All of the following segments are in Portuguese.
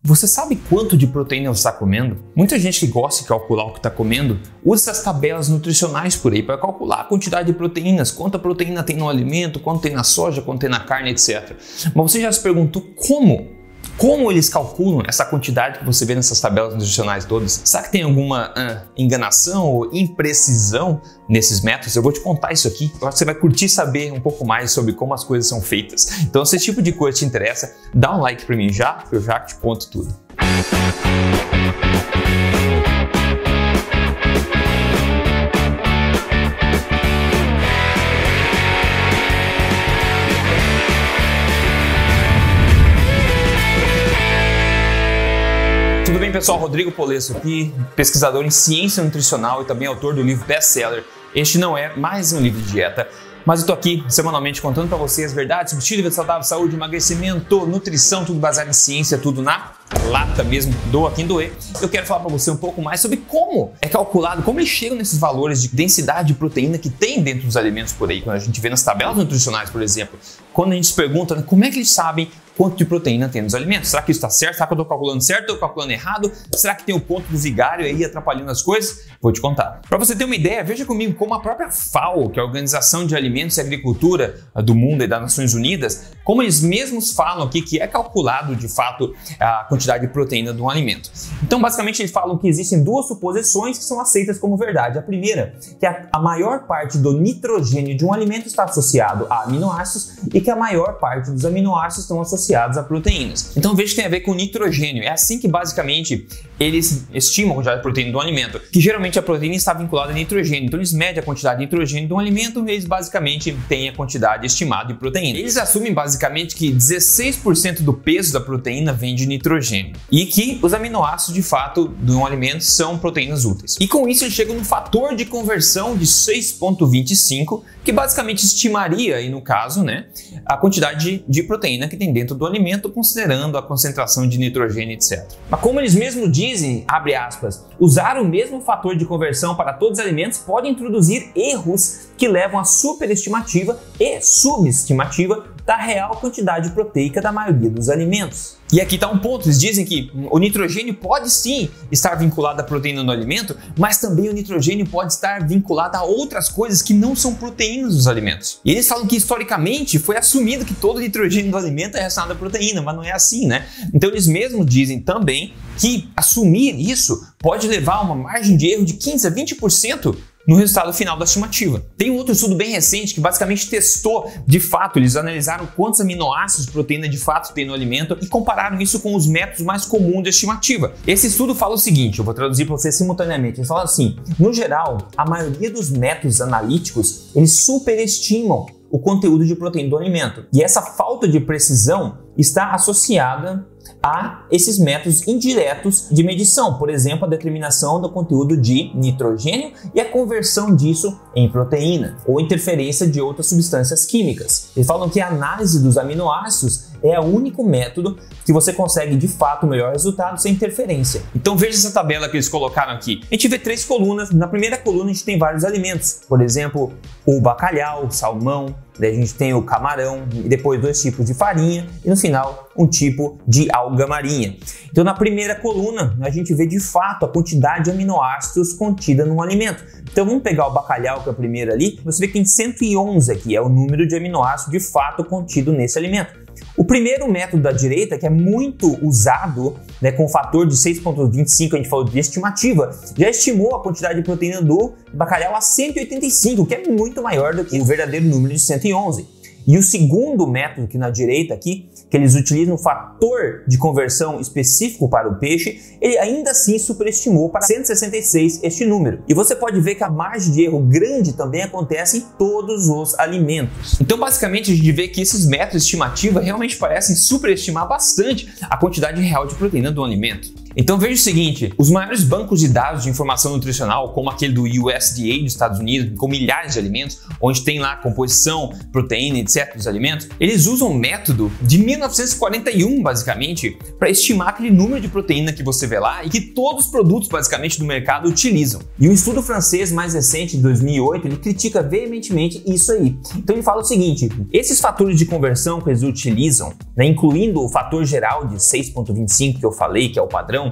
Você sabe quanto de proteína você está comendo? Muita gente que gosta de calcular o que está comendo usa essas tabelas nutricionais por aí para calcular a quantidade de proteínas, quanta proteína tem no alimento, quanto tem na soja, quanto tem na carne, etc. Mas você já se perguntou como? Como eles calculam essa quantidade que você vê nessas tabelas nutricionais todas? Será que tem alguma enganação ou imprecisão nesses métodos? Eu vou te contar isso aqui. Eu acho que você vai curtir saber um pouco mais sobre como as coisas são feitas. Então, se esse tipo de coisa te interessa, dá um like para mim já, que eu já te conto tudo. Tudo bem, pessoal? Rodrigo Polesso aqui, pesquisador em ciência nutricional e também autor do livro best-seller. Este não é mais um livro de dieta, mas eu tô aqui semanalmente contando para vocês verdades sobre estilo de vida saudável, saúde, emagrecimento, nutrição, tudo baseado em ciência, tudo na lata mesmo, doa quem doer. Eu quero falar para você um pouco mais sobre como é calculado, como eles chegam nesses valores de densidade de proteína que tem dentro dos alimentos por aí. Quando a gente vê nas tabelas nutricionais, por exemplo, quando a gente se pergunta como é que eles sabem quanto de proteína tem nos alimentos. Será que isso está certo? Será que eu estou calculando certo? Estou calculando errado? Será que tem o ponto do vigário aí atrapalhando as coisas? Vou te contar. Para você ter uma ideia, veja comigo como a própria FAO, que é a Organização de Alimentos e Agricultura do Mundo e das Nações Unidas, como eles mesmos falam aqui que é calculado de fato a quantidade de proteína de um alimento. Então, basicamente, eles falam que existem duas suposições que são aceitas como verdade. A primeira, que a maior parte do nitrogênio de um alimento está associado a aminoácidos e que a maior parte dos aminoácidos estão associados a proteínas. Então veja que tem a ver com nitrogênio. É assim que basicamente eles estimam a quantidade de proteína do alimento, que geralmente a proteína está vinculada a nitrogênio. Então eles medem a quantidade de nitrogênio do alimento e eles basicamente têm a quantidade estimada de proteína. Eles assumem basicamente que 16% do peso da proteína vem de nitrogênio e que os aminoácidos de fato de um alimento são proteínas úteis. E com isso eles chegam no fator de conversão de 6,25, que basicamente estimaria aí no caso, a quantidade de proteína que tem dentro do alimento, considerando a concentração de nitrogênio, etc. Mas como eles mesmos dizem, abre aspas, usar o mesmo fator de conversão para todos os alimentos pode introduzir erros que levam à superestimativa e subestimativa da real quantidade proteica da maioria dos alimentos. E aqui está um ponto, eles dizem que o nitrogênio pode sim estar vinculado à proteína no alimento, mas também o nitrogênio pode estar vinculado a outras coisas que não são proteínas dos alimentos. E eles falam que historicamente foi assumido que todo o nitrogênio do alimento é relacionado à proteína, mas não é assim, Então eles mesmos dizem também que assumir isso pode levar a uma margem de erro de 15 a 20% no resultado final da estimativa. Tem um outro estudo bem recente que basicamente testou, de fato, eles analisaram quantos aminoácidos de proteína de fato tem no alimento e compararam isso com os métodos mais comuns de estimativa. Esse estudo fala o seguinte, eu vou traduzir para você simultaneamente, eles falam assim, no geral, a maioria dos métodos analíticos, eles superestimam o conteúdo de proteína do alimento. E essa falta de precisão está associada a esses métodos indiretos de medição, por exemplo, a determinação do conteúdo de nitrogênio e a conversão disso em proteína, ou interferência de outras substâncias químicas. Eles falam que a análise dos aminoácidos é o único método que você consegue de fato o melhor resultado sem interferência. Então veja essa tabela que eles colocaram aqui. A gente vê 3 colunas. Na primeira coluna a gente tem vários alimentos, por exemplo, o bacalhau, o salmão, daí a gente tem o camarão e depois 2 tipos de farinha e no final um tipo de alga marinha. Então na primeira coluna a gente vê de fato a quantidade de aminoácidos contida num alimento. Então vamos pegar o bacalhau, que é a primeira ali, você vê que tem 111 aqui, é o número de aminoácidos de fato contido nesse alimento. O primeiro método da direita, que é muito usado, com o fator de 6,25, a gente falou de estimativa, já estimou a quantidade de proteína do bacalhau a 185, que é muito maior do que o verdadeiro número de 111. E o segundo método que na direita aqui, que eles utilizam um fator de conversão específico para o peixe, ele ainda assim superestimou para 166 este número. E você pode ver que a margem de erro grande também acontece em todos os alimentos. Então basicamente a gente vê que esses métodos de estimativa realmente parecem superestimar bastante a quantidade real de proteína do alimento. Então veja o seguinte, os maiores bancos de dados de informação nutricional, como aquele do USDA dos Estados Unidos, com milhares de alimentos, onde tem lá composição, proteína, etc. dos alimentos, eles usam um método de 1941, basicamente, para estimar aquele número de proteína que você vê lá e que todos os produtos, basicamente, do mercado utilizam. E um estudo francês mais recente, de 2008, ele critica veementemente isso aí. Então ele fala o seguinte, esses fatores de conversão que eles utilizam, né, incluindo o fator geral de 6,25 que eu falei, que é o padrão,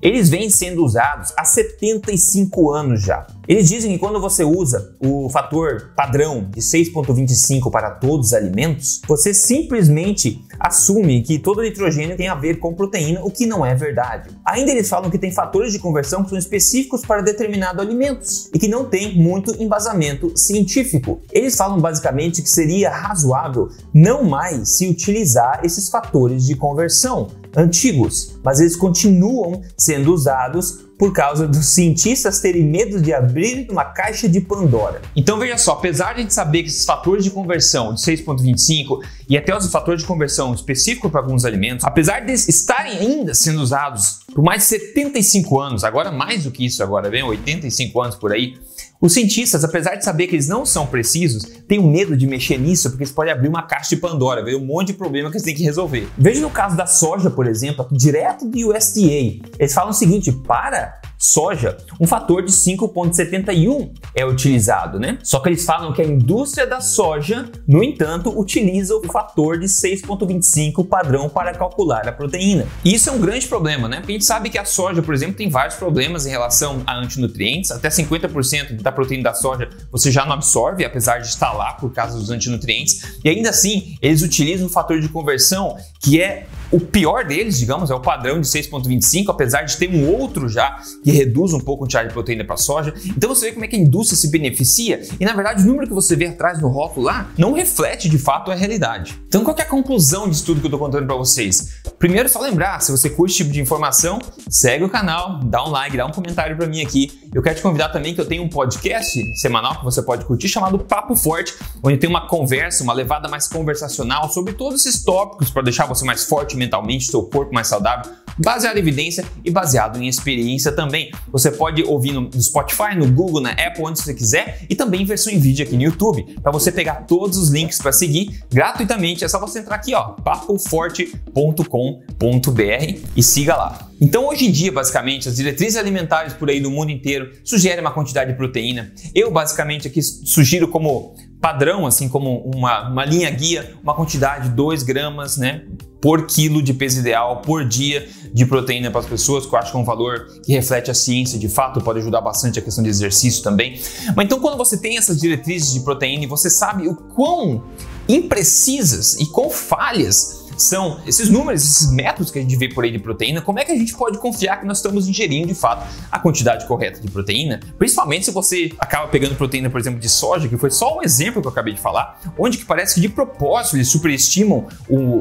eles vêm sendo usados há 75 anos já. Eles dizem que quando você usa o fator padrão de 6,25 para todos os alimentos, você simplesmente assume que todo nitrogênio tem a ver com proteína, o que não é verdade. Ainda eles falam que tem fatores de conversão que são específicos para determinados alimentos e que não tem muito embasamento científico. Eles falam basicamente que seria razoável não mais se utilizar esses fatores de conversão antigos, mas eles continuam sendo usados por causa dos cientistas terem medo de abrir uma caixa de Pandora. Então veja só, apesar de a gente saber que esses fatores de conversão de 6,25 e até os fatores de conversão específicos para alguns alimentos, apesar de estarem ainda sendo usados por mais de 75 anos, agora mais do que isso, agora vem 85 anos por aí, os cientistas, apesar de saber que eles não são precisos, têm um medo de mexer nisso porque isso pode abrir uma caixa de Pandora, ver um monte de problema que eles têm que resolver. Veja no caso da soja, por exemplo, direto do USDA. Eles falam o seguinte, para soja, um fator de 5,71 é utilizado, né? Só que eles falam que a indústria da soja, no entanto, utiliza o fator de 6,25 padrão para calcular a proteína. E isso é um grande problema, né? Porque a gente sabe que a soja, por exemplo, tem vários problemas em relação a antinutrientes, até 50% da proteína da soja você já não absorve, apesar de estar lá por causa dos antinutrientes, e ainda assim eles utilizam um fator de conversão que é o pior deles, digamos, é o padrão de 6,25, apesar de ter um outro já que reduz um pouco a quantidade de proteína para a soja. Então você vê como é que a indústria se beneficia e, na verdade, o número que você vê atrás no rótulo lá não reflete de fato a realidade. Então qual que é a conclusão disso tudo que eu estou contando para vocês? Primeiro, só lembrar, se você curte esse tipo de informação, segue o canal, dá um like, dá um comentário para mim aqui. Eu quero te convidar também que eu tenho um podcast semanal que você pode curtir chamado Papo Forte, onde tem uma conversa, uma levada mais conversacional sobre todos esses tópicos para deixar você mais forte mentalmente, seu corpo mais saudável, baseado em evidência e baseado em experiência também. Você pode ouvir no Spotify, no Google, na Apple, onde você quiser, e também em versão em vídeo aqui no YouTube. Para você pegar todos os links para seguir gratuitamente, é só você entrar aqui, ó, papoforte.com.br e siga lá. Então, hoje em dia, basicamente, as diretrizes alimentares por aí no mundo inteiro sugerem uma quantidade de proteína. Eu, basicamente, aqui sugiro como padrão, assim como uma linha guia, uma quantidade de 2 gramas, né, por quilo de peso ideal por dia de proteína para as pessoas, que eu acho que é um valor que reflete a ciência, de fato, pode ajudar bastante a questão de exercício também. Mas então, quando você tem essas diretrizes de proteína e você sabe o quão imprecisas e quão falhas são esses números, esses métodos que a gente vê por aí de proteína, como é que a gente pode confiar que nós estamos ingerindo de fato a quantidade correta de proteína? Principalmente se você acaba pegando proteína, por exemplo, de soja, que foi só um exemplo que eu acabei de falar, onde que parece que de propósito eles superestimam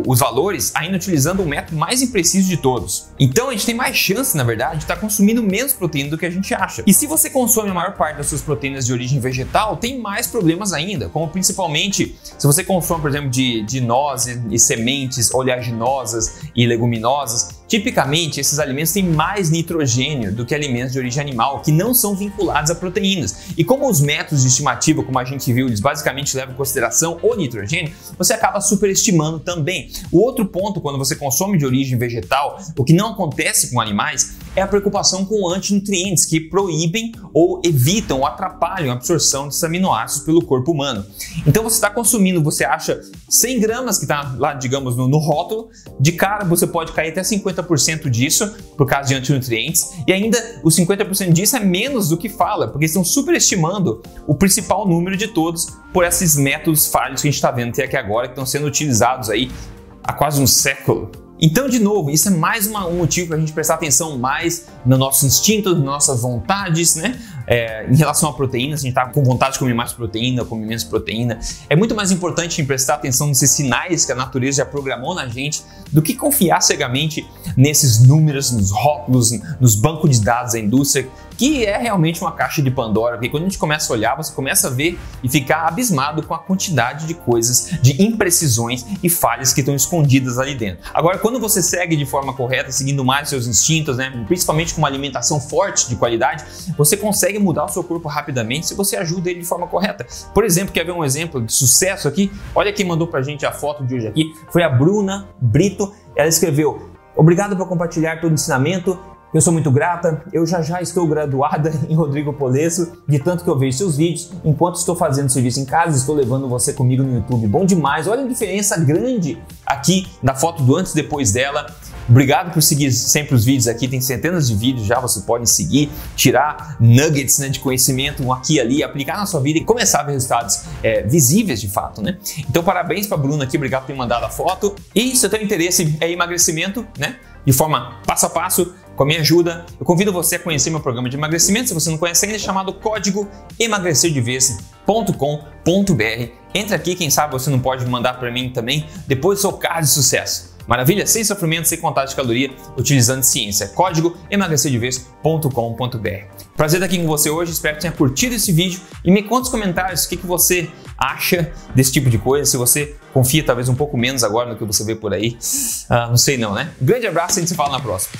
os valores, ainda utilizando o método mais impreciso de todos. Então a gente tem mais chance, na verdade, de estar consumindo menos proteína do que a gente acha. E se você consome a maior parte das suas proteínas de origem vegetal, tem mais problemas ainda, como principalmente se você consome, por exemplo, de nozes e sementes oleaginosas e leguminosas. Tipicamente, esses alimentos têm mais nitrogênio do que alimentos de origem animal, que não são vinculados a proteínas. E como os métodos de estimativa, como a gente viu, eles basicamente levam em consideração o nitrogênio, você acaba superestimando também. O outro ponto, quando você consome de origem vegetal, o que não acontece com animais, é a preocupação com antinutrientes, que proíbem ou evitam ou atrapalham a absorção desses aminoácidos pelo corpo humano. Então você está consumindo, você acha 100 gramas que está lá, digamos, no rótulo, de cara você pode cair até 50% disso por causa de antinutrientes, e ainda os 50% disso é menos do que fala, porque estão superestimando o principal número de todos por esses métodos falhos que a gente está vendo até aqui agora, que estão sendo utilizados aí há quase um século. Então, de novo, isso é mais um motivo para a gente prestar atenção mais no nosso instinto, nas nossas vontades, né? em relação a proteínas, a gente está com vontade de comer mais proteína, comer menos proteína. É muito mais importante em prestar atenção nesses sinais que a natureza já programou na gente do que confiar cegamente nesses números, nos rótulos, nos bancos de dados da indústria, que é realmente uma caixa de Pandora, porque quando a gente começa a olhar, você começa a ver e ficar abismado com a quantidade de coisas, de imprecisões e falhas que estão escondidas ali dentro. Agora, quando você segue de forma correta, seguindo mais seus instintos, né, principalmente com uma alimentação forte de qualidade, você consegue mudar o seu corpo rapidamente se você ajuda ele de forma correta. Por exemplo, quer ver um exemplo de sucesso aqui? Olha quem mandou pra gente a foto de hoje aqui, foi a Bruna Brito. Ela escreveu: obrigado por compartilhar todo o ensinamento. Eu sou muito grata, eu já estou graduada em Rodrigo Polesso, de tanto que eu vejo seus vídeos, enquanto estou fazendo serviço em casa, estou levando você comigo no YouTube. Bom demais, olha a diferença grande aqui na foto do antes e depois dela. Obrigado por seguir sempre os vídeos aqui, tem centenas de vídeos já, você pode seguir, tirar nuggets, né, de conhecimento um aqui e ali, aplicar na sua vida e começar a ver resultados visíveis de fato, né? Então parabéns para a Bruna aqui, obrigado por ter mandado a foto. E se o teu interesse é emagrecimento, né, de forma passo a passo, com a minha ajuda, eu convido você a conhecer meu programa de emagrecimento, se você não conhece ainda, chamado Código emagrecerdevez.com.br. Entra aqui, quem sabe você não pode mandar para mim também depois do seu caso de sucesso. Maravilha? Sem sofrimento, sem contagem de caloria, utilizando ciência. Código emagrecerdevez.com.br. Prazer estar aqui com você hoje, espero que tenha curtido esse vídeo e me conta nos comentários o que você acha desse tipo de coisa, se você confia talvez um pouco menos agora no que você vê por aí. Não sei não, né? Um grande abraço e a gente se fala na próxima.